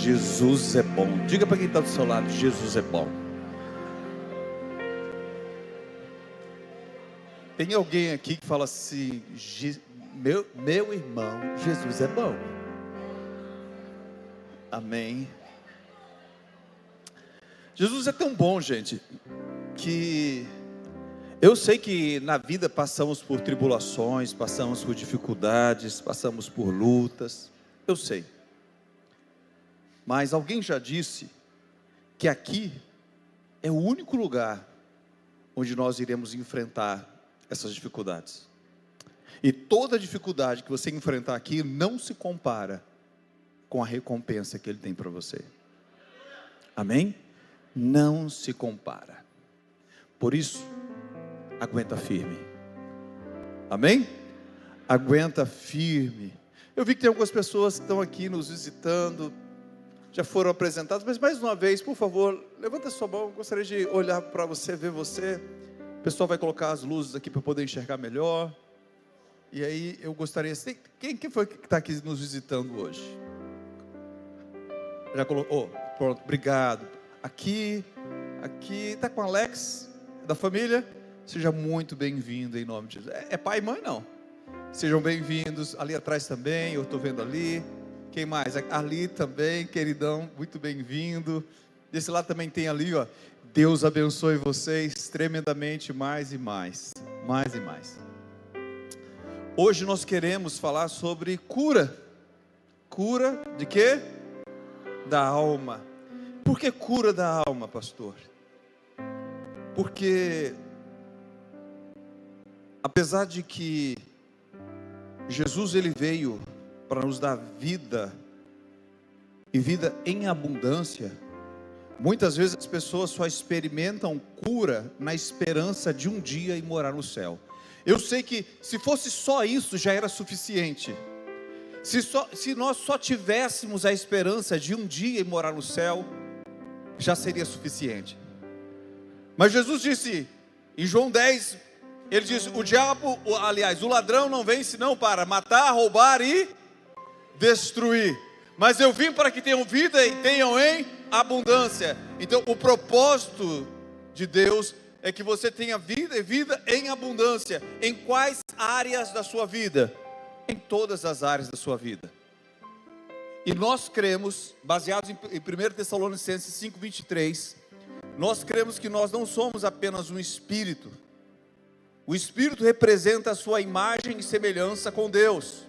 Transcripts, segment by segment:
Jesus é bom. Diga para quem está do seu lado: Jesus é bom. Tem alguém aqui que fala assim: meu irmão, Jesus é bom. Amém. Jesus é tão bom, gente, que eu sei que na vida passamos por tribulações, passamos por dificuldades, passamos por lutas, eu sei. Mas alguém já disse que aqui é o único lugar onde nós iremos enfrentar essas dificuldades. E toda dificuldade que você enfrentar aqui não se compara com a recompensa que Ele tem para você. Amém? Não se compara. Por isso, aguenta firme. Amém? Aguenta firme. Eu vi que tem algumas pessoas que estão aqui nos visitando, já foram apresentadas, mas mais uma vez, por favor, levanta a sua mão. Eu gostaria de olhar para você, ver você. O pessoal vai colocar as luzes aqui para poder enxergar melhor. E aí eu gostaria, quem foi que está aqui nos visitando hoje? Já colocou? Oh, pronto, obrigado. Aqui, está com o Alex, da família? Seja muito bem-vindo em nome de Jesus. É pai e mãe não? Sejam bem-vindos. Ali atrás também, eu estou vendo ali. Quem mais? Ali também, queridão, muito bem-vindo. Desse lado também tem ali, ó. Deus abençoe vocês tremendamente, mais e mais. Mais e mais. Hoje nós queremos falar sobre cura. Cura de quê? Da alma. Por que cura da alma, pastor? Porque apesar de que Jesus ele veio para nos dar vida e vida em abundância, muitas vezes as pessoas só experimentam cura na esperança de um dia ir morar no céu. Eu sei que se fosse só isso já era suficiente. Se nós só tivéssemos a esperança de um dia ir morar no céu, já seria suficiente. Mas Jesus disse em João 10, ele disse: o ladrão não vem senão para matar, roubar e destruir. Mas eu vim para que tenham vida e tenham em abundância. Então o propósito de Deus é que você tenha vida e vida em abundância. Em quais áreas da sua vida? Em todas as áreas da sua vida. E nós cremos, baseados em 1 Tessalonicenses 5:23, nós cremos que nós não somos apenas um espírito. O espírito representa a sua imagem e semelhança com Deus.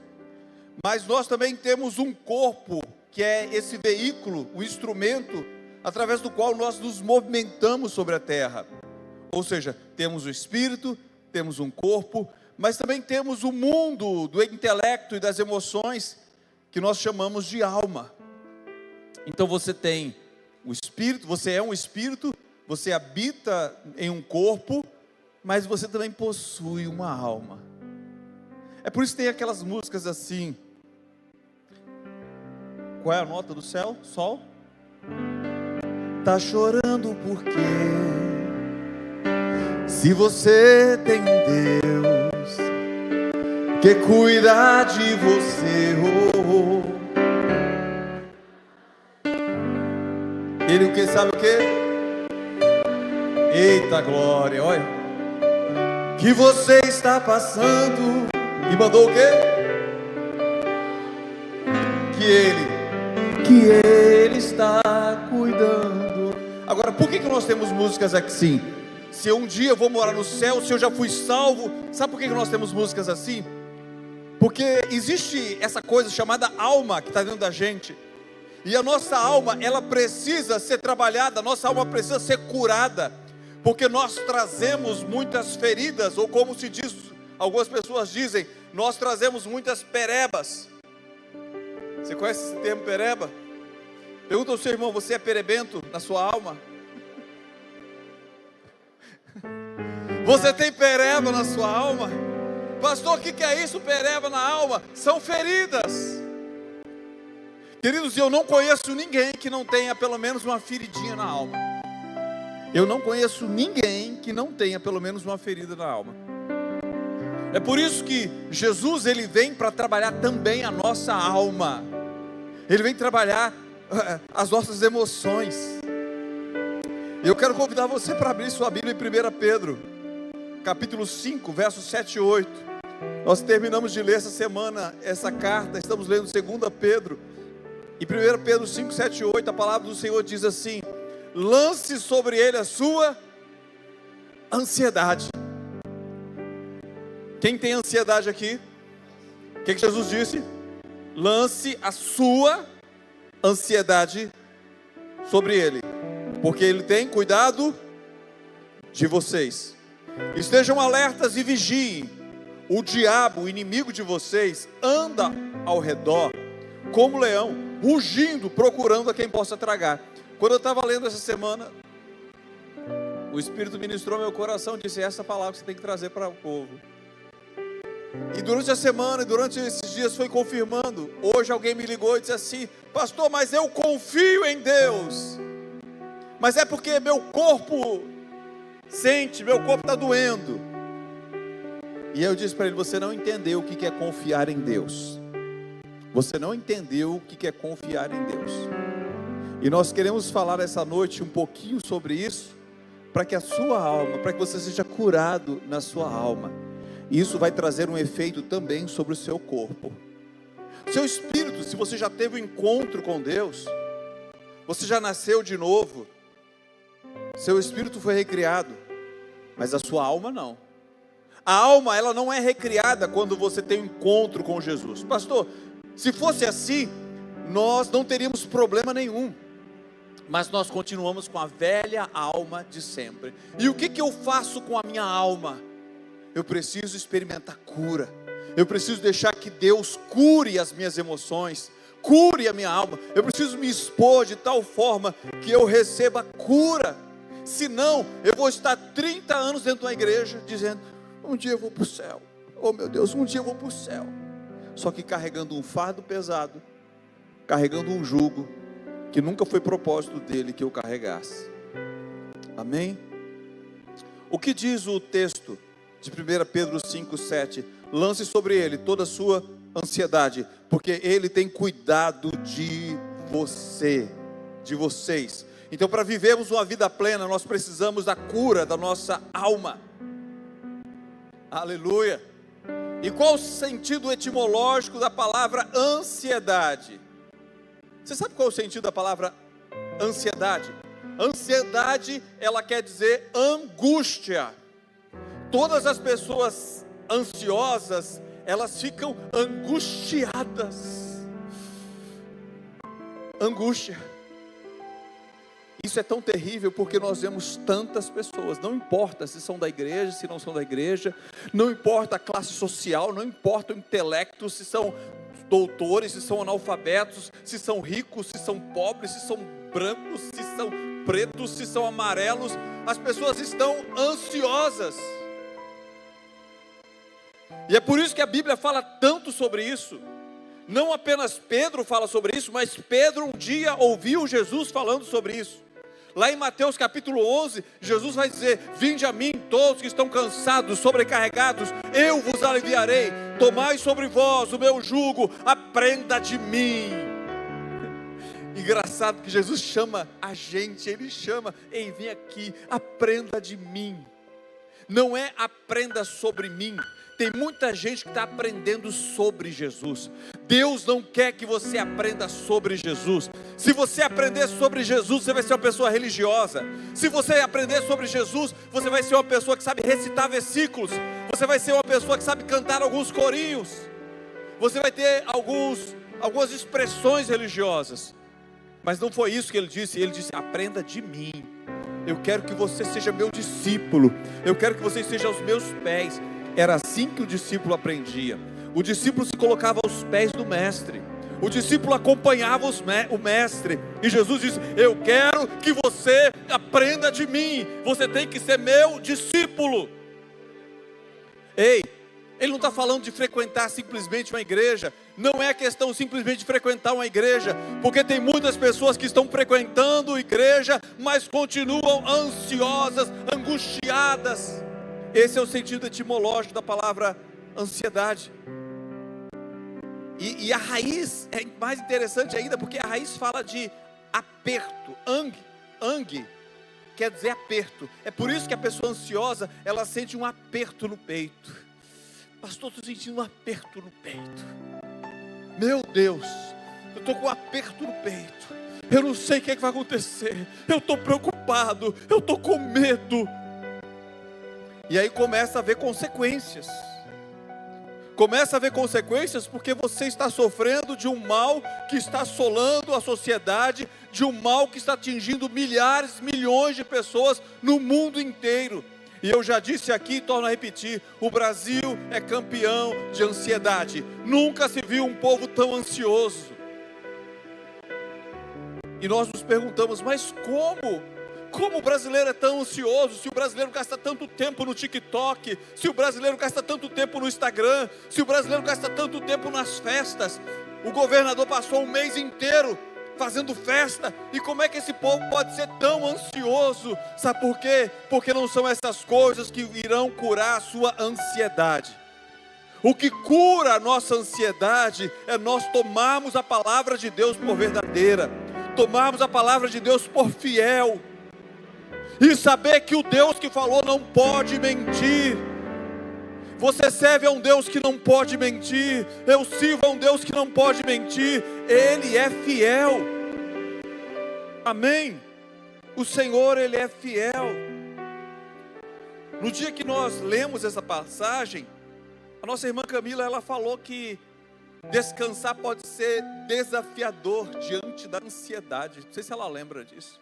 Mas nós também temos um corpo, que é esse veículo, o instrumento, através do qual nós nos movimentamos sobre a terra. Ou seja, temos o espírito, temos um corpo, mas também temos o mundo do intelecto e das emoções, que nós chamamos de alma. Então você tem o espírito, você é um espírito, você habita em um corpo, mas você também possui uma alma. É por isso que tem aquelas músicas assim. Qual é a nota do céu? Sol? Tá chorando por quê? Se você tem um Deus que cuida de você, Ele o que sabe o que? Eita glória, olha. Que você está passando e mandou o quê? Que Ele está cuidando. Agora, por que nós temos músicas assim? Se um dia eu vou morar no céu, se eu já fui salvo, sabe por que nós temos músicas assim? Porque existe essa coisa chamada alma que está dentro da gente. E a nossa alma, ela precisa ser trabalhada, a nossa alma precisa ser curada. Porque nós trazemos muitas feridas, ou como se diz, algumas pessoas dizem, nós trazemos muitas perebas. Você conhece esse termo pereba? Pergunta ao seu irmão: você é perebento na sua alma? Você tem pereba na sua alma? Pastor, o que é isso, pereba na alma? São feridas. Queridos, eu não conheço ninguém que não tenha pelo menos uma feridinha na alma. Eu não conheço ninguém que não tenha pelo menos uma ferida na alma. É por isso que Jesus, ele vem para trabalhar também a nossa alma. Ele vem trabalhar as nossas emoções. E eu quero convidar você para abrir sua Bíblia em 1 Pedro, capítulo 5, versos 7 e 8. Nós terminamos de ler essa semana essa carta, estamos lendo 2 Pedro. Em 1 Pedro 5, 7 e 8, a palavra do Senhor diz assim: lance sobre ele a sua ansiedade. Quem tem ansiedade aqui? O que Jesus disse? Lance a sua ansiedade sobre ele, porque ele tem cuidado de vocês. Estejam alertas e vigiem. O diabo, o inimigo de vocês, anda ao redor como leão, rugindo, procurando a quem possa tragar. Quando eu estava lendo essa semana, o Espírito ministrou meu coração, disse: essa palavra que você tem que trazer para o povo. E durante a semana, durante esses dias foi confirmando. Hoje alguém me ligou e disse assim: pastor, mas eu confio em Deus, mas é porque meu corpo sente, meu corpo está doendo. E eu disse para ele: você não entendeu o que é confiar em Deus. Você não entendeu o que é confiar em Deus. E nós queremos falar essa noite um pouquinho sobre isso, para que a sua alma, para que você seja curado na sua alma. E isso vai trazer um efeito também sobre o seu corpo. Seu espírito, se você já teve um encontro com Deus, você já nasceu de novo, seu espírito foi recriado, mas a sua alma não. A alma, ela não é recriada quando você tem um encontro com Jesus. Pastor, se fosse assim, nós não teríamos problema nenhum. Mas nós continuamos com a velha alma de sempre. E o que eu faço com a minha alma? Eu preciso experimentar cura. Eu preciso deixar que Deus cure as minhas emoções, cure a minha alma. Eu preciso me expor de tal forma que eu receba cura. Senão, eu vou estar 30 anos dentro de uma igreja dizendo: um dia eu vou para o céu. Oh meu Deus, um dia eu vou para o céu. Só que carregando um fardo pesado, carregando um jugo que nunca foi propósito dele que eu carregasse. Amém? O que diz o texto de 1 Pedro 5, 7? Lance sobre ele toda a sua ansiedade, porque ele tem cuidado de você, de vocês. Então, para vivermos uma vida plena, nós precisamos da cura da nossa alma. Aleluia! E qual o sentido etimológico da palavra ansiedade? Você sabe qual é o sentido da palavra ansiedade? Ansiedade, ela quer dizer angústia. Todas as pessoas ansiosas, elas ficam angustiadas. Angústia. Isso é tão terrível porque nós vemos tantas pessoas, não importa se são da igreja, se não são da igreja, não importa a classe social, não importa o intelecto, se são doutores, se são analfabetos, se são ricos, se são pobres, se são brancos, se são pretos, se são amarelos, as pessoas estão ansiosas. E é por isso que a Bíblia fala tanto sobre isso. Não apenas Pedro fala sobre isso, mas Pedro um dia ouviu Jesus falando sobre isso. Lá em Mateus capítulo 11, Jesus vai dizer: vinde a mim todos que estão cansados, sobrecarregados, eu vos aliviarei. Tomai sobre vós o meu jugo, aprenda de mim. Engraçado que Jesus chama a gente, Ele chama: ei, vem aqui, aprenda de mim. Não é aprenda sobre mim. Tem muita gente que está aprendendo sobre Jesus. Deus não quer que você aprenda sobre Jesus. Se você aprender sobre Jesus, você vai ser uma pessoa religiosa. Se você aprender sobre Jesus, você vai ser uma pessoa que sabe recitar versículos. Você vai ser uma pessoa que sabe cantar alguns corinhos. Você vai ter algumas expressões religiosas. Mas não foi isso que ele disse. Ele disse: aprenda de mim. Eu quero que você seja meu discípulo. Eu quero que você esteja aos meus pés. Era assim que o discípulo aprendia. O discípulo se colocava aos pés do mestre. O discípulo acompanhava o mestre. E Jesus disse: eu quero que você aprenda de mim. Você tem que ser meu discípulo. Ei, ele não está falando de frequentar simplesmente uma igreja. Não é questão simplesmente de frequentar uma igreja, porque tem muitas pessoas que estão frequentando igreja, mas continuam ansiosas, angustiadas. Esse é o sentido etimológico da palavra ansiedade. E a raiz é mais interessante ainda, porque a raiz fala de aperto. Ang quer dizer aperto. É por isso que a pessoa ansiosa, ela sente um aperto no peito. Pastor, estou sentindo um aperto no peito. Meu Deus, eu estou com um aperto no peito. Eu não sei o que vai acontecer. Eu estou preocupado, eu estou com medo. E aí começa a haver consequências. Começa a haver consequências porque você está sofrendo de um mal que está assolando a sociedade, de um mal que está atingindo milhares, milhões de pessoas no mundo inteiro. E eu já disse aqui, torno a repetir, o Brasil é campeão de ansiedade. Nunca se viu um povo tão ansioso. E nós nos perguntamos, mas como? Como o brasileiro é tão ansioso? Se o brasileiro gasta tanto tempo no TikTok, se o brasileiro gasta tanto tempo no Instagram, se o brasileiro gasta tanto tempo nas festas, o governador passou um mês inteiro fazendo festa, e como é que esse povo pode ser tão ansioso? Sabe por quê? Porque não são essas coisas que irão curar a sua ansiedade. O que cura a nossa ansiedade é nós tomarmos a palavra de Deus por verdadeira, tomarmos a palavra de Deus por fiel, e saber que o Deus que falou não pode mentir. Você serve a um Deus que não pode mentir. Eu sirvo a um Deus que não pode mentir. Ele é fiel. Amém? O Senhor, Ele é fiel. No dia que nós lemos essa passagem, a nossa irmã Camila, ela falou que descansar pode ser desafiador diante da ansiedade. Não sei se ela lembra disso.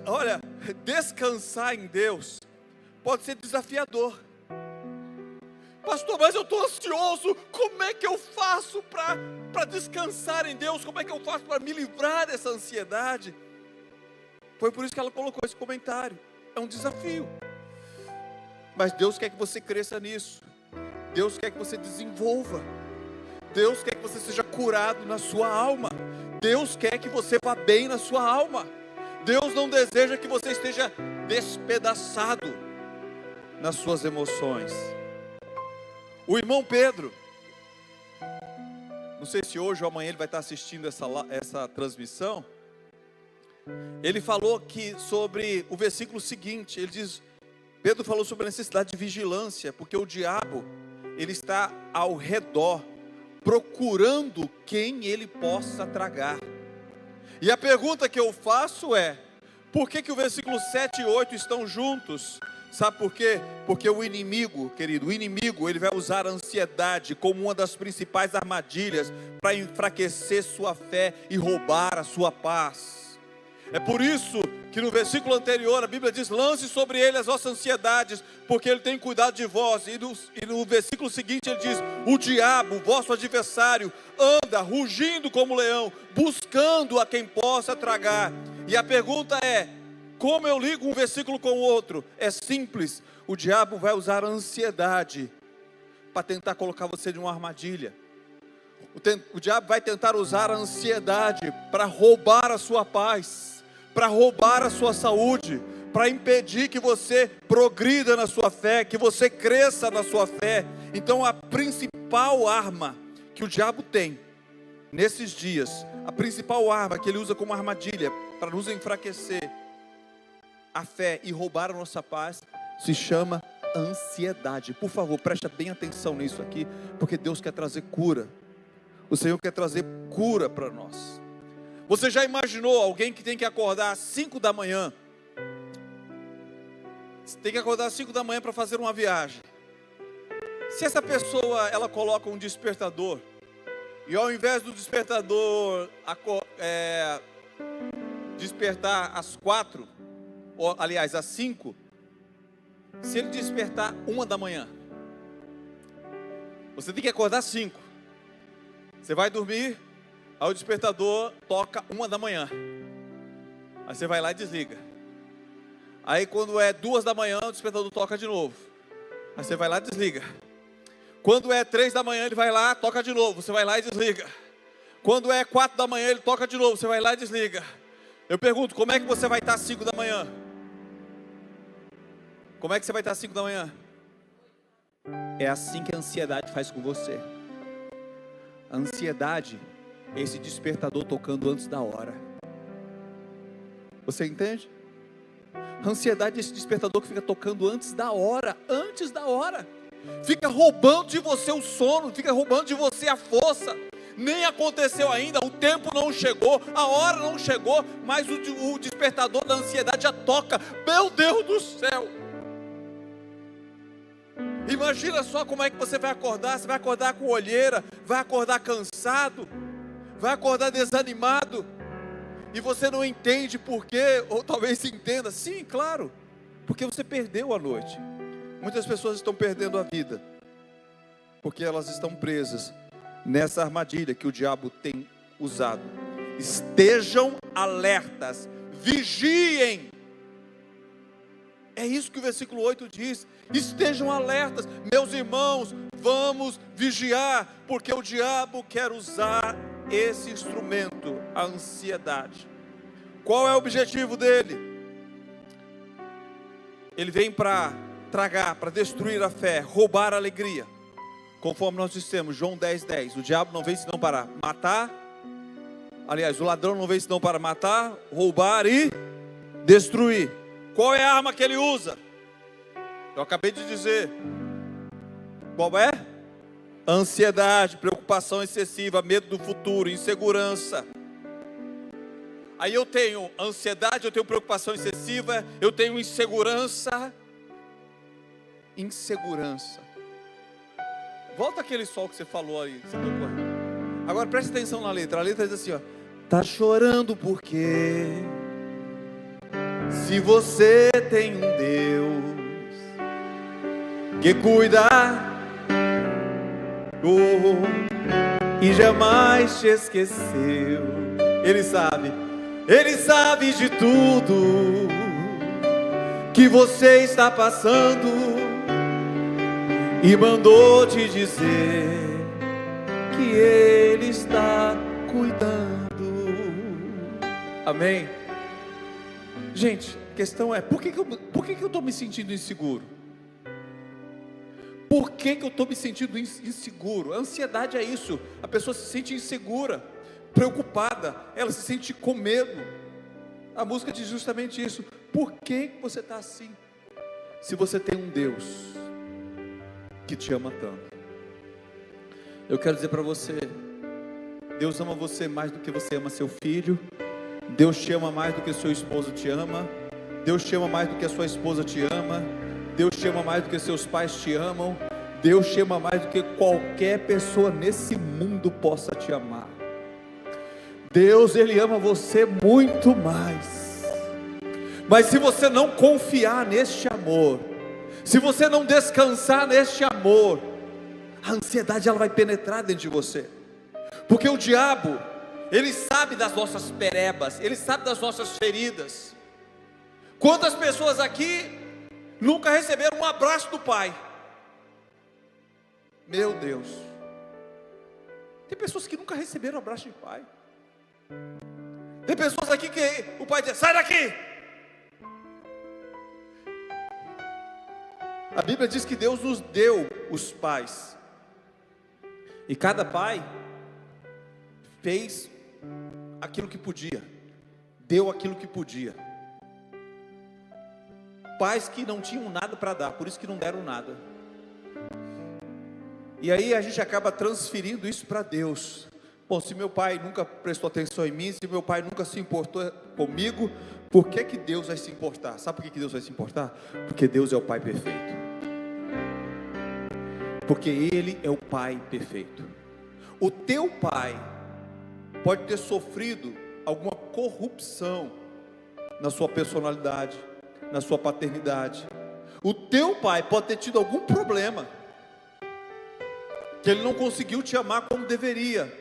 Olha, descansar em Deus pode ser desafiador. Pastor, mas eu estou ansioso. Como é que eu faço para descansar em Deus? Como é que eu faço para me livrar dessa ansiedade? Foi por isso que ela colocou esse comentário. É um desafio. Mas Deus quer que você cresça nisso. Deus quer que você desenvolva. Deus quer que você seja curado na sua alma. Deus quer que você vá bem na sua alma. Deus não deseja que você esteja despedaçado nas suas emoções. O irmão Pedro, não sei se hoje ou amanhã ele vai estar assistindo essa transmissão. Ele falou que sobre o versículo seguinte, ele diz, Pedro falou sobre a necessidade de vigilância, porque o diabo, ele está ao redor, procurando quem ele possa tragar. E a pergunta que eu faço é, por que o versículo 7 e 8 estão juntos? Sabe por quê? Porque o inimigo, querido, o inimigo, ele vai usar a ansiedade como uma das principais armadilhas para enfraquecer sua fé e roubar a sua paz. É por isso que no versículo anterior a Bíblia diz, lance sobre ele as vossas ansiedades, porque ele tem cuidado de vós. E no versículo seguinte ele diz, o diabo, vosso adversário, anda rugindo como leão, buscando a quem possa tragar. E a pergunta é, como eu ligo um versículo com o outro? É simples, o diabo vai usar a ansiedade para tentar colocar você em uma armadilha. O diabo vai tentar usar a ansiedade para roubar a sua paz, para roubar a sua saúde, para impedir que você progrida na sua fé, que você cresça na sua fé. Então a principal arma que o diabo tem nesses dias, a principal arma que ele usa como armadilha para nos enfraquecer a fé e roubar a nossa paz, se chama ansiedade. Por favor, preste bem atenção nisso aqui, porque Deus quer trazer cura. O Senhor quer trazer cura para nós. Você já imaginou alguém que tem que acordar às 5 da manhã? Tem que acordar às 5 da manhã para fazer uma viagem. Se essa pessoa, ela coloca um despertador, e ao invés do despertador despertar às 4, ou, aliás, às 5, se ele despertar 1 da manhã, você tem que acordar às 5. Você vai dormir, aí o despertador toca 1 da manhã. Aí você vai lá e desliga. Aí quando é 2 da manhã, o despertador toca de novo. Aí você vai lá e desliga. Quando é 3 da manhã, ele vai lá, toca de novo. Você vai lá e desliga. Quando é 4 da manhã, ele toca de novo. Você vai lá e desliga. Eu pergunto, como é que você vai estar às 5 da manhã? Como é que você vai estar às 5 da manhã? É assim que a ansiedade faz com você. A ansiedade é esse despertador tocando antes da hora. Você entende? A ansiedade é esse despertador que fica tocando antes da hora. Fica roubando de você o sono, fica roubando de você a força. Nem aconteceu ainda, o tempo não chegou, a hora não chegou, mas o despertador da ansiedade já toca. Meu Deus do céu! Imagina só como é que você vai acordar. Você vai acordar com olheira, vai acordar cansado, vai acordar desanimado, e você não entende por quê, ou talvez entenda. Sim, claro, porque você perdeu a noite. Muitas pessoas estão perdendo a vida, porque elas estão presas nessa armadilha que o diabo tem usado. Estejam alertas, vigiem. É isso que o versículo 8 diz. Estejam alertas, meus irmãos, vamos vigiar, porque o diabo quer usar esse instrumento, a ansiedade. Qual é o objetivo dele? Ele vem para tragar, para destruir a fé, roubar a alegria. Conforme nós dissemos, João 10:10, o diabo não vem senão para matar. Aliás, o ladrão não vem senão para matar, roubar e destruir. Qual é a arma que ele usa? Eu acabei de dizer. Qual é? Ansiedade, preocupação excessiva, medo do futuro, insegurança. Aí eu tenho ansiedade, eu tenho preocupação excessiva, eu tenho insegurança. Volta aquele sol que você falou aí, você tocou. Agora preste atenção na letra. A letra diz assim, ó: tá chorando porque se você tem um Deus que cuida e jamais te esqueceu, Ele sabe de tudo que você está passando e mandou te dizer que Ele está cuidando. Amém? Gente, a questão é, por que eu estou me sentindo inseguro? Por que eu estou me sentindo inseguro? A ansiedade é isso. A pessoa se sente insegura, preocupada, ela se sente com medo. A música diz justamente isso. Por que você está assim? Se você tem um Deus que te ama tanto. Eu quero dizer para você, Deus ama você mais do que você ama seu filho. Deus te ama mais do que seu esposo te ama. Deus te ama mais do que a sua esposa te ama. Deus te ama mais do que seus pais te amam. Deus te ama mais do que qualquer pessoa nesse mundo possa te amar. Deus, Ele ama você muito mais. Mas se você não confiar neste amor, se você não descansar neste amor, a ansiedade ela vai penetrar dentro de você. Porque o diabo, ele sabe das nossas perebas, ele sabe das nossas feridas. Quantas pessoas aqui nunca receberam um abraço do pai? Meu Deus. Tem pessoas que nunca receberam um abraço de pai. Tem pessoas aqui que o pai diz: sai daqui. A Bíblia diz que Deus nos deu os pais, e cada pai fez aquilo que podia, deu aquilo que podia. Pais que não tinham nada para dar, por isso que não deram nada. E aí a gente acaba transferindo isso para Deus. Bom, se meu pai nunca prestou atenção em mim, se meu pai nunca se importou comigo, por que Deus vai se importar? Sabe por que Deus vai se importar? Porque Deus é o Pai perfeito. Porque Ele é o Pai perfeito. O teu pai pode ter sofrido alguma corrupção na sua personalidade, na sua paternidade. O teu pai pode ter tido algum problema, que ele não conseguiu te amar como deveria.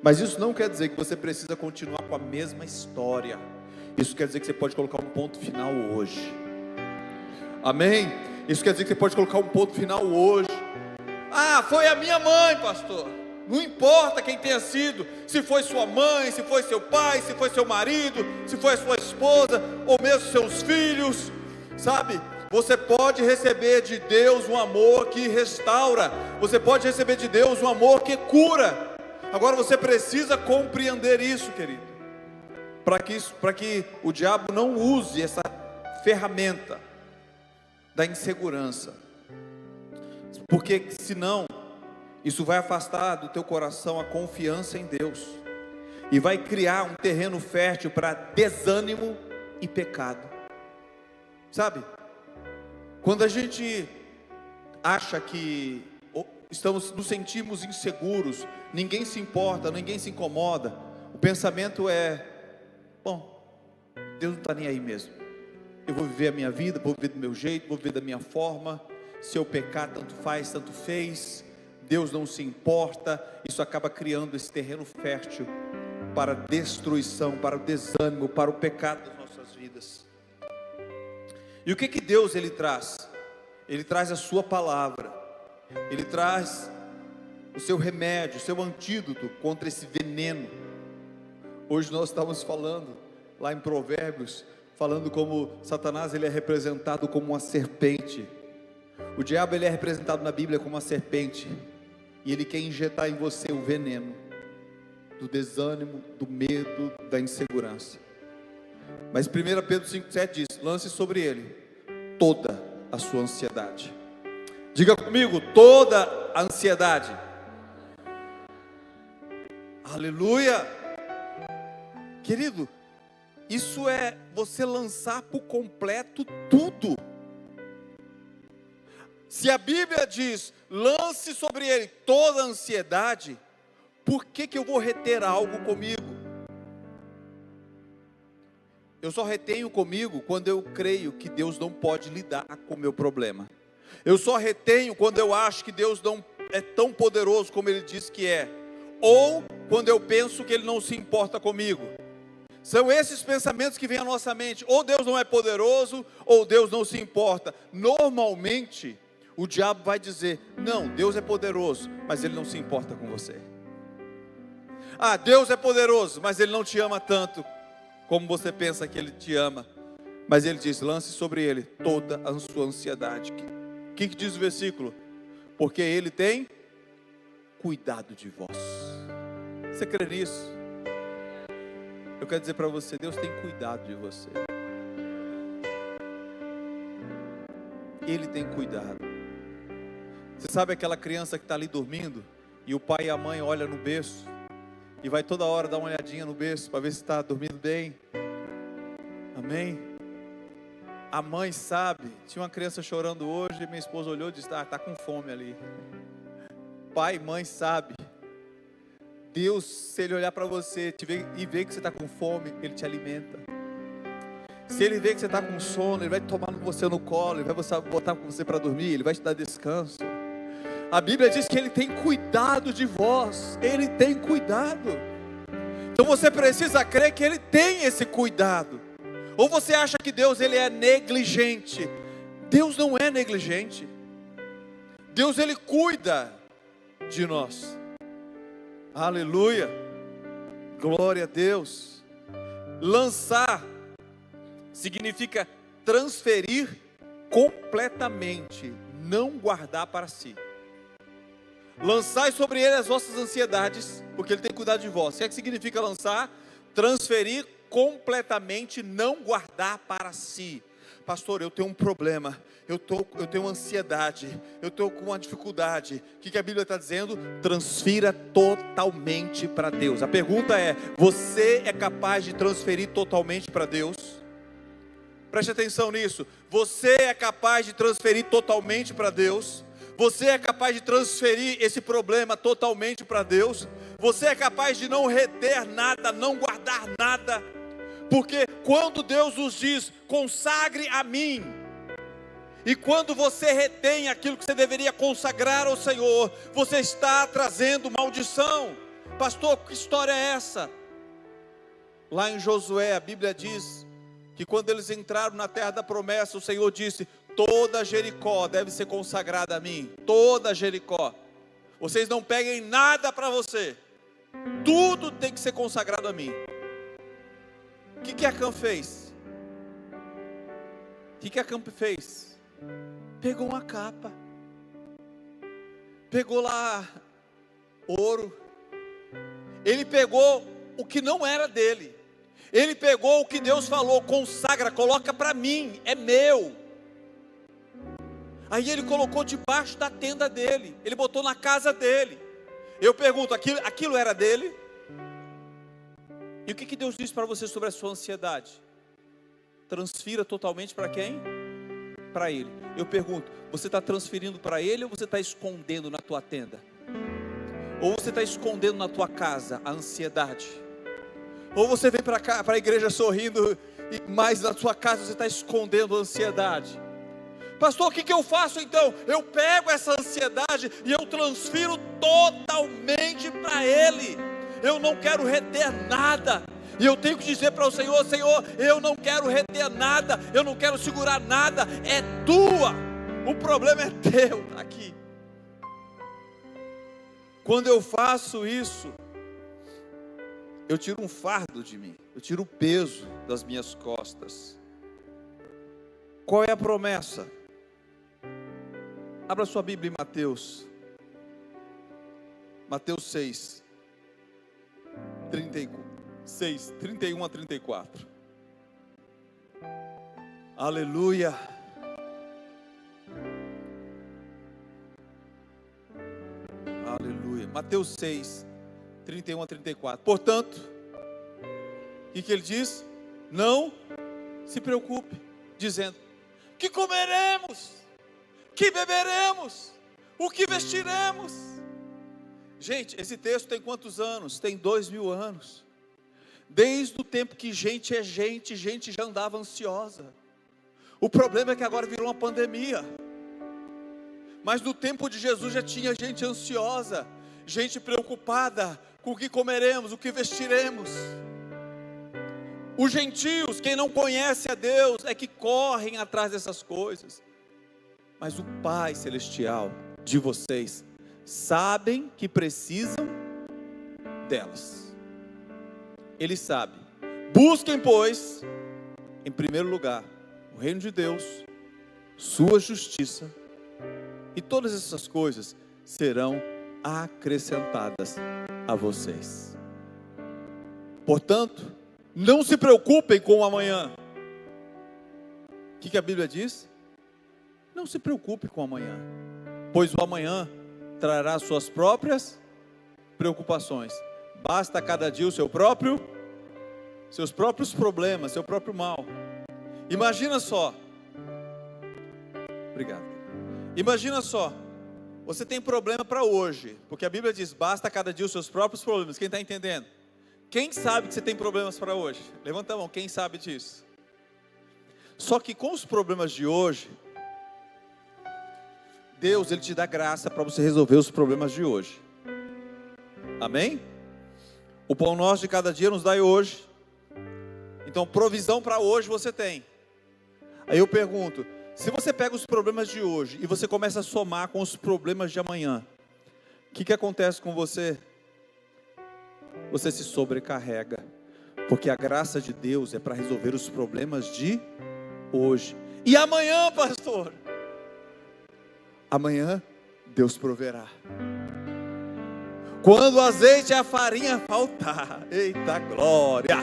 Mas isso não quer dizer que você precisa continuar com a mesma história. Isso quer dizer que você pode colocar um ponto final hoje. Amém? Isso quer dizer que você pode colocar um ponto final hoje. Ah, foi a minha mãe, pastor. Não importa quem tenha sido, se foi sua mãe, se foi seu pai, se foi seu marido, se foi a sua esposa, ou mesmo seus filhos, sabe? Você pode receber de Deus um amor que restaura. Você pode receber de Deus um amor que cura. Agora você precisa compreender isso, querido, para que o diabo não use essa ferramenta da insegurança, porque senão isso vai afastar do teu coração a confiança em Deus e vai criar um terreno fértil para desânimo e pecado. Sabe, quando a gente acha que nos sentimos inseguros, ninguém se importa, ninguém se incomoda, o pensamento é: bom, Deus não está nem aí mesmo, eu vou viver a minha vida, vou viver do meu jeito, vou viver da minha forma, se eu pecar tanto faz, tanto fez, Deus não se importa. Isso acaba criando esse terreno fértil para a destruição, para o desânimo, para o pecado das nossas vidas. E o que Deus ele traz? Ele traz a sua palavra, ele traz o seu remédio, o seu antídoto contra esse veneno. Hoje nós estávamos falando lá em Provérbios, falando como Satanás ele é representado como uma serpente. O diabo ele é representado na Bíblia como uma serpente, e ele quer injetar em você o veneno do desânimo, do medo, da insegurança. Mas 1 Pedro 5,7 diz: lance sobre ele toda a sua ansiedade. Diga comigo: toda a ansiedade. Aleluia. Querido, isso é você lançar por completo tudo. Se a Bíblia diz: lance sobre ele toda a ansiedade, por que eu vou reter algo comigo? Eu só retenho comigo quando eu creio que Deus não pode lidar com o meu problema. Eu só retenho quando eu acho que Deus não é tão poderoso como Ele diz que é, ou quando eu penso que Ele não se importa comigo. São esses pensamentos que vêm à nossa mente: ou Deus não é poderoso, ou Deus não se importa. Normalmente o diabo vai dizer: não, Deus é poderoso, mas Ele não se importa com você. Ah, Deus é poderoso, mas Ele não te ama tanto como você pensa que Ele te ama. Mas Ele diz: lance sobre Ele toda a sua ansiedade. O que diz o versículo? Porque Ele tem cuidado de vós. Você crê nisso? Eu quero dizer para você: Deus tem cuidado de você. Ele tem cuidado. Você sabe aquela criança que está ali dormindo, e o pai e a mãe olham no berço, e vai toda hora dar uma olhadinha no berço, para ver se está dormindo bem? Amém? A mãe sabe. Tinha uma criança chorando hoje, e minha esposa olhou e disse: está com fome ali. Pai e mãe sabe. Deus, se Ele olhar para você e ver que você está com fome, Ele te alimenta. Se Ele ver que você está com sono, Ele vai tomar você no colo, Ele vai botar você para dormir, Ele vai te dar descanso. A Bíblia diz que Ele tem cuidado de vós. Ele tem cuidado. Então você precisa crer que Ele tem esse cuidado. Ou você acha que Deus ele é negligente? Deus não é negligente. Deus ele cuida de nós. Aleluia. Glória a Deus. Lançar significa transferir completamente, não guardar para si. Lançai sobre ele as vossas ansiedades, porque ele tem cuidado de vós. O que é que significa lançar? Transferir completamente, não guardar para si. Pastor, eu tenho um problema, eu tenho ansiedade, eu estou com uma dificuldade. O que a Bíblia está dizendo? Transfira totalmente para Deus. A pergunta é: você é capaz de transferir totalmente para Deus? Preste atenção nisso. Você é capaz de transferir totalmente para Deus? Você é capaz de transferir esse problema totalmente para Deus? Você é capaz de não reter nada, não guardar nada? Porque quando Deus nos diz: consagre a mim, e quando você retém aquilo que você deveria consagrar ao Senhor, você está trazendo maldição. Pastor, que história é essa? Lá em Josué, a Bíblia diz que quando eles entraram na terra da promessa, o Senhor disse: toda Jericó deve ser consagrada a mim. Toda Jericó. Vocês não peguem nada para você, tudo tem que ser consagrado a mim. O que Acã fez? O que Acã fez? pegou uma capa, pegou lá ouro, ele pegou o que não era dele, ele pegou o que Deus falou: consagra, coloca para mim, é meu. Aí ele colocou debaixo da tenda dele, ele botou na casa dele. Eu pergunto, aquilo era dele? E o que Deus diz para você sobre a sua ansiedade? Transfira totalmente para quem? Para Ele. Eu pergunto, você está transferindo para Ele ou você está escondendo na tua tenda? Ou você está escondendo na tua casa a ansiedade? Ou você vem para cá, para a igreja sorrindo, mas na sua casa você está escondendo a ansiedade? Pastor, o que eu faço então? Eu pego essa ansiedade e eu transfiro totalmente para Ele. Eu não quero reter nada. E eu tenho que dizer para o Senhor: Senhor, eu não quero reter nada, eu não quero segurar nada, é tua, o problema é teu, está aqui. Quando eu faço isso, eu tiro um fardo de mim, eu tiro o peso das minhas costas. Qual é a promessa? Abra sua Bíblia em Mateus 6, 31 a 34. Aleluia. Aleluia. Mateus 6, 31 a 34. Portanto, o que ele diz? Não se preocupe, dizendo: que comeremos? Que beberemos? O que vestiremos? Gente, esse texto tem quantos anos? Tem 2000 anos. Desde o tempo que gente é gente já andava ansiosa. O problema é que agora virou uma pandemia. Mas no tempo de Jesus já tinha gente ansiosa, gente preocupada com o que comeremos, o que vestiremos. Os gentios, quem não conhece a Deus, é que correm atrás dessas coisas. Mas o Pai Celestial de vocês sabem que precisam delas. Ele sabe. Busquem, pois, em primeiro lugar, o reino de Deus, sua justiça, e todas essas coisas serão acrescentadas a vocês. Portanto, não se preocupem com o amanhã. O que a Bíblia diz? Não se preocupe com o amanhã, pois o amanhã trará suas próprias preocupações. Basta cada dia seus próprios problemas, seu próprio mal. Imagina só. Obrigado. Imagina só. Você tem problema para hoje, porque a Bíblia diz: basta cada dia os seus próprios problemas. Quem está entendendo? Quem sabe que você tem problemas para hoje? Levanta a mão, quem sabe disso? Só que com os problemas de hoje, Deus, Ele te dá graça para você resolver os problemas de hoje. Amém? O pão nosso de cada dia nos dai hoje. Então, provisão para hoje você tem. Aí eu pergunto: se você pega os problemas de hoje e você começa a somar com os problemas de amanhã, o que acontece com você? Você se sobrecarrega, porque a graça de Deus é para resolver os problemas de hoje. E amanhã, pastor? Amanhã Deus proverá. Quando o azeite e a farinha faltar, eita glória!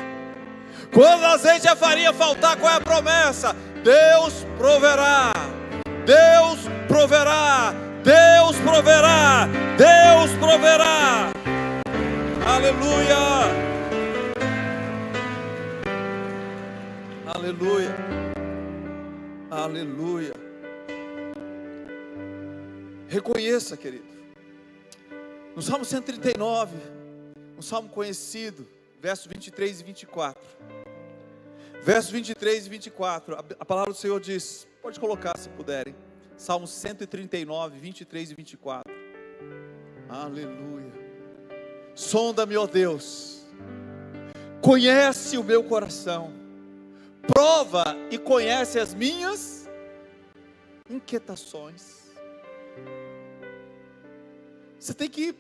Quando o azeite e a farinha faltar, qual é a promessa? Deus proverá. Deus proverá. Deus proverá. Deus proverá. Aleluia. Aleluia. Aleluia. Reconheça, querido. No Salmo 139, um salmo conhecido, versos 23 e 24. Versos 23 e 24, a palavra do Senhor diz, pode colocar se puderem, Salmo 139, 23 e 24. Aleluia. Sonda-me, ó Deus, conhece o meu coração, prova e conhece as minhas inquietações. Você tem que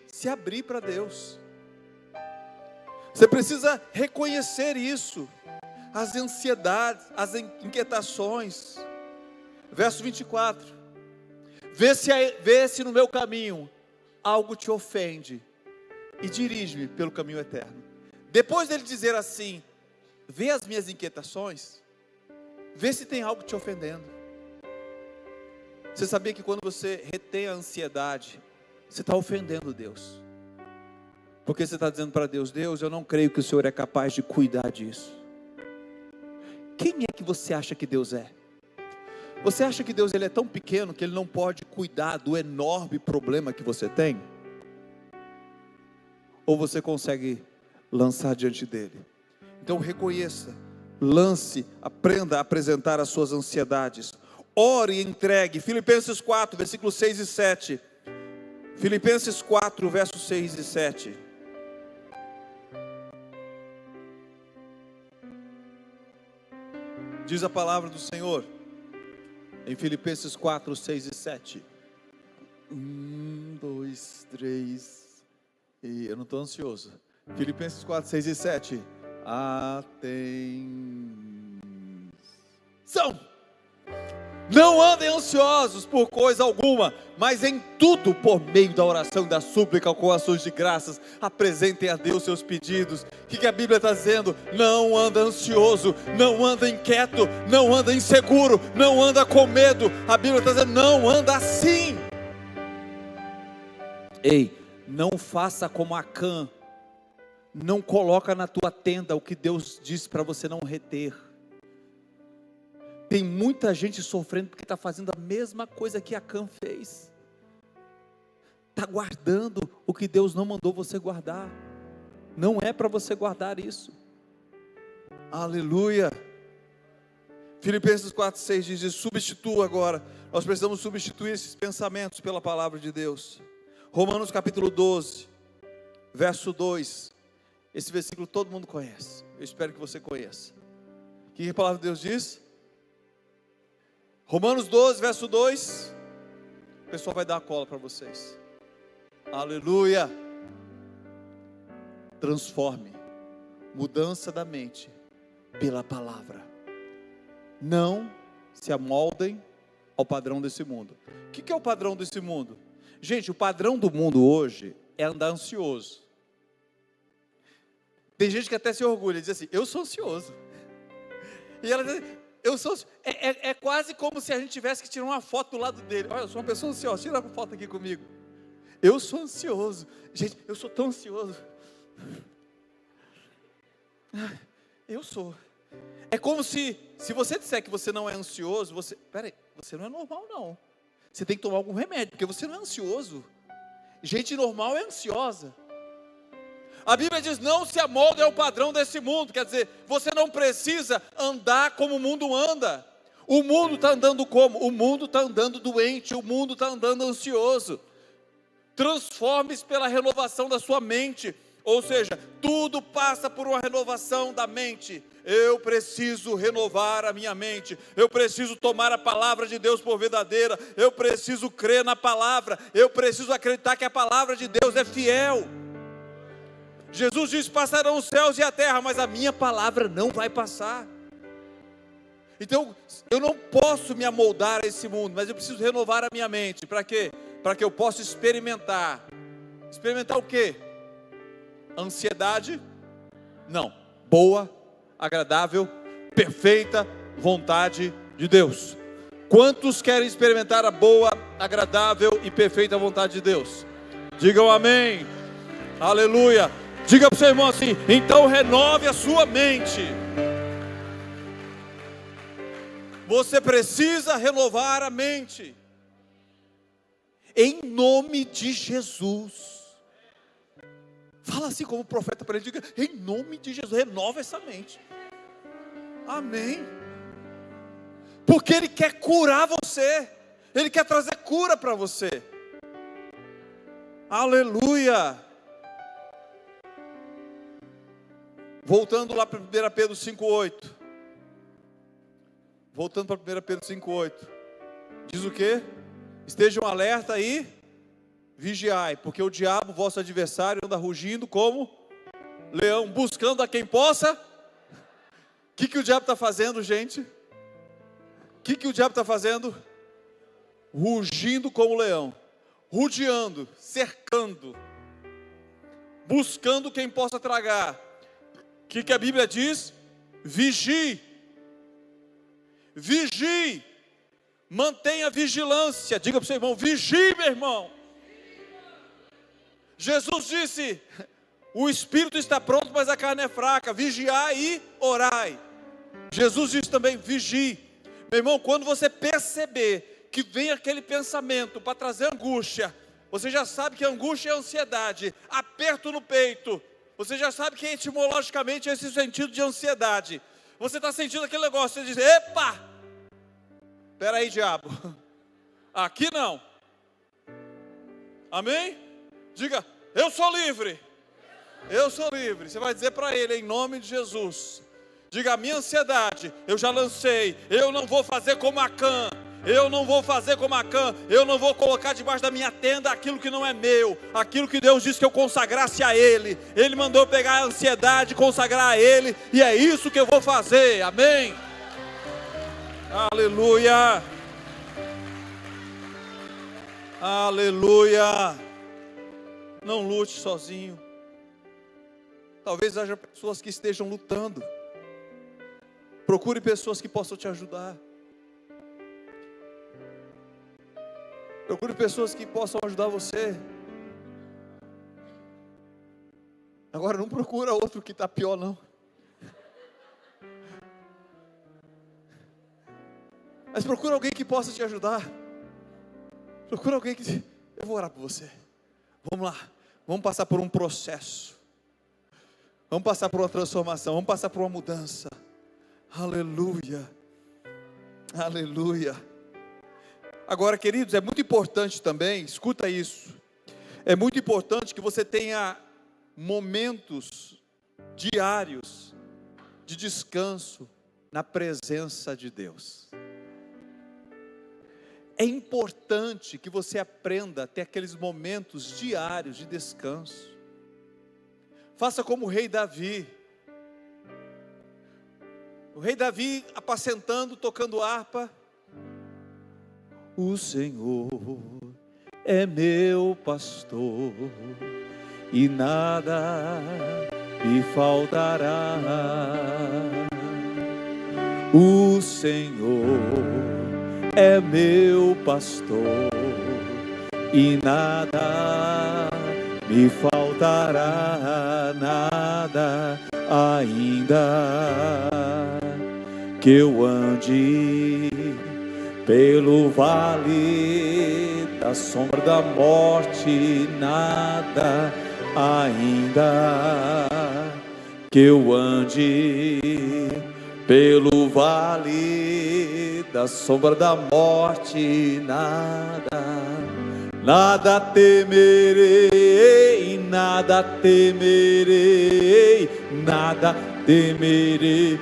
se abrir para Deus. Você precisa reconhecer isso, as ansiedades, as inquietações. Verso 24. Vê se no meu caminho algo te ofende e dirige-me pelo caminho eterno. Depois dele dizer assim, vê as minhas inquietações, vê se tem algo te ofendendo. Você sabia que quando você retém a ansiedade, você está ofendendo Deus? Porque você está dizendo para Deus, Deus, eu não creio que o Senhor é capaz de cuidar disso. Quem é que você acha que Deus é? Você acha que Deus ele é tão pequeno que Ele não pode cuidar do enorme problema que você tem? Ou você consegue lançar diante dEle? Então reconheça, lance, aprenda a apresentar as suas ansiedades. Ore e entregue. Filipenses 4, versículos 6 e 7. Filipenses 4, versos 6 e 7. Diz a palavra do Senhor em Filipenses 4, 6 e 7. 1, 2, 3. E eu não estou ansioso. Filipenses 4, 6 e 7. Atenção! Não andem ansiosos por coisa alguma, mas em tudo, por meio da oração e da súplica, com ações de graças, apresentem a Deus seus pedidos. O que a Bíblia está dizendo? Não anda ansioso, não anda inquieto, não anda inseguro, não anda com medo. A Bíblia está dizendo, não anda assim. Ei, não faça como Acã. Não coloca na tua tenda o que Deus disse para você não reter. Tem muita gente sofrendo porque está fazendo a mesma coisa que Acã fez. Está guardando o que Deus não mandou você guardar. Não é para você guardar isso. Aleluia. Filipenses 4,6 diz, substitua agora. Nós precisamos substituir esses pensamentos pela palavra de Deus. Romanos capítulo 12, verso 2. Esse versículo todo mundo conhece. Eu espero que você conheça. O que a palavra de Deus diz? Romanos 12, verso 2. O pessoal vai dar a cola para vocês. Aleluia. Transforme. Mudança da mente pela palavra. Não se amoldem ao padrão desse mundo. O que é o padrão desse mundo? Gente, o padrão do mundo hoje é andar ansioso. Tem gente que até se orgulha, diz assim, eu sou ansioso. E ela diz, eu sou ansioso. É quase como se a gente tivesse que tirar uma foto do lado dele. Olha, eu sou uma pessoa ansiosa, tira uma foto aqui comigo. Eu sou ansioso. Gente, eu sou tão ansioso. Eu sou. É como se você disser que você não é ansioso, peraí, você não é normal não. Você tem que tomar algum remédio, porque você não é ansioso. Gente normal é ansiosa. A Bíblia diz, não se amolde ao padrão desse mundo. Quer dizer, você não precisa andar como o mundo anda. O mundo está andando como? O mundo está andando doente, o mundo está andando ansioso. Transforme-se pela renovação da sua mente. Ou seja, tudo passa por uma renovação da mente. Eu preciso renovar a minha mente. Eu preciso tomar a palavra de Deus por verdadeira. Eu preciso crer na palavra. Eu preciso acreditar que a palavra de Deus é fiel. Jesus disse, passarão os céus e a terra, mas a minha palavra não vai passar. Então, eu não posso me amoldar a esse mundo, mas eu preciso renovar a minha mente. Para quê? Para que eu possa experimentar. Experimentar o quê? Ansiedade? Não. Boa, agradável, perfeita vontade de Deus. Quantos querem experimentar a boa, agradável e perfeita vontade de Deus? Digam amém. Aleluia. Diga para o seu irmão assim, então renove a sua mente. Você precisa renovar a mente. Em nome de Jesus. Fala assim como o profeta para ele, diga, em nome de Jesus, renova essa mente. Amém. Porque Ele quer curar você. Ele quer trazer cura para você. Aleluia. Voltando lá para 1 Pedro 5,8. Voltando para 1 Pedro 5,8. Diz o quê? Estejam alerta e vigiai, porque o diabo, vosso adversário, anda rugindo como leão, buscando a quem possa. O que o diabo está fazendo, gente? que o diabo está fazendo? Rugindo como leão, rodeando, cercando, buscando quem possa tragar. O que a Bíblia diz? Vigie, vigie, mantenha vigilância. Diga para o seu irmão: vigie, meu irmão. Jesus disse: o espírito está pronto, mas a carne é fraca. Vigiai e orai. Jesus disse também: vigie. Meu irmão, quando você perceber que vem aquele pensamento para trazer angústia, você já sabe que angústia é ansiedade, aperto no peito, você já sabe que etimologicamente é esse sentido de ansiedade. Você está sentindo aquele negócio, você diz: epa, espera aí, diabo, aqui não. Amém? Diga: eu sou livre. Eu sou livre. Você vai dizer para ele, em nome de Jesus. Diga: a minha ansiedade eu já lancei. Eu não vou fazer como Acã. Eu não vou fazer como Acã. Eu não vou colocar debaixo da minha tenda aquilo que não é meu, aquilo que Deus disse que eu consagrasse a Ele. Ele mandou pegar a ansiedade, consagrar a Ele, e é isso que eu vou fazer. Amém? Aleluia. Aleluia. Não lute sozinho. Talvez haja pessoas que estejam lutando. Procure pessoas que possam te ajudar. Procure pessoas que possam ajudar você. Agora não procura outro que está pior, não. Mas procura alguém que possa te ajudar. Procura alguém que... Eu vou orar por você. Vamos lá. Vamos passar por um processo. Vamos passar por uma transformação. Vamos passar por uma mudança. Aleluia. Aleluia. Agora, queridos, é muito importante também, escuta isso. É muito importante que você tenha momentos diários de descanso na presença de Deus. É importante que você aprenda a ter aqueles momentos diários de descanso. Faça como o rei Davi. O rei Davi apacentando, tocando harpa. O Senhor é meu pastor e nada me faltará. O Senhor é meu pastor e nada me faltará, nada ainda que eu ande pelo vale da sombra da morte, nada ainda que eu ande pelo vale da sombra da morte, nada temerei, nada temerei, nada temerei.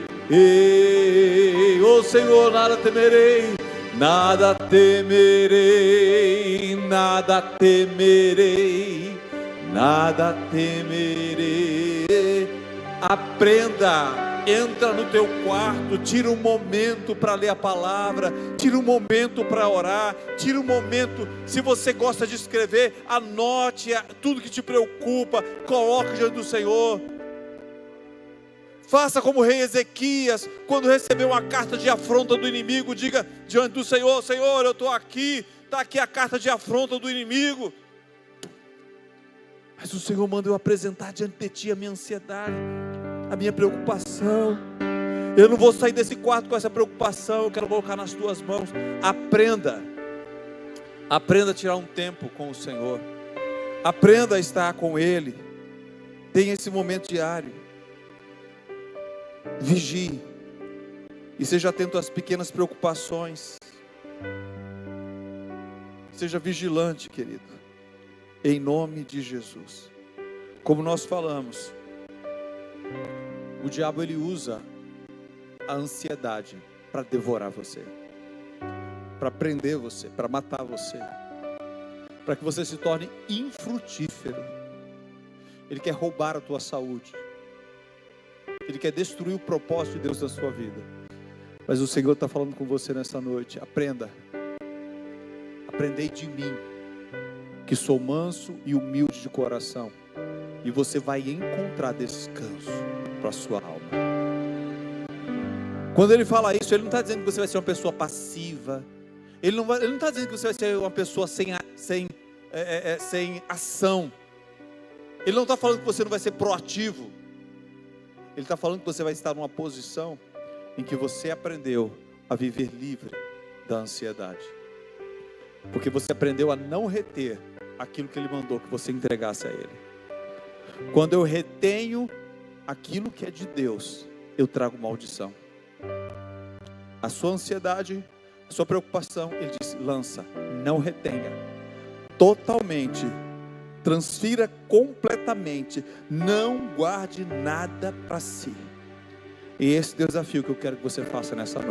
Oh Senhor, nada temerei, nada temerei, nada temerei, nada temerei. Aprenda. Entra no teu quarto, tira um momento para ler a palavra, tira um momento para orar, tira um momento, se você gosta de escrever, anote tudo que te preocupa, coloque diante do Senhor. Faça como o rei Ezequias, quando recebeu uma carta de afronta do inimigo, diga diante do Senhor: Senhor, eu estou aqui, está aqui a carta de afronta do inimigo, mas o Senhor manda eu apresentar diante de Ti a minha ansiedade, a minha preocupação. Eu não vou sair desse quarto com essa preocupação, eu quero colocar nas Tuas mãos. Aprenda a tirar um tempo com o Senhor, aprenda a estar com Ele, tenha esse momento diário. Vigie e seja atento às pequenas preocupações. Seja vigilante, querido, em nome de Jesus. Como nós falamos, o diabo ele usa a ansiedade para devorar você, para prender você, para matar você, para que você se torne infrutífero. Ele quer roubar a tua saúde. Ele quer destruir o propósito de Deus na sua vida. Mas o Senhor está falando com você nessa noite. Aprendei de mim, que sou manso e humilde de coração, e você vai encontrar descanso para a sua alma. Quando ele fala isso, ele não está dizendo que você vai ser uma pessoa passiva. Ele não está dizendo que você vai ser uma pessoa sem ação. Ele não está falando que você não vai ser proativo. Ele está falando que você vai estar numa posição em que você aprendeu a viver livre da ansiedade. Porque você aprendeu a não reter aquilo que Ele mandou que você entregasse a Ele. Quando eu retenho aquilo que é de Deus, eu trago maldição. A sua ansiedade, a sua preocupação, Ele diz, lança, não retenha. Totalmente, transfira completamente, não guarde nada para si. E esse é o desafio que eu quero que você faça nessa noite.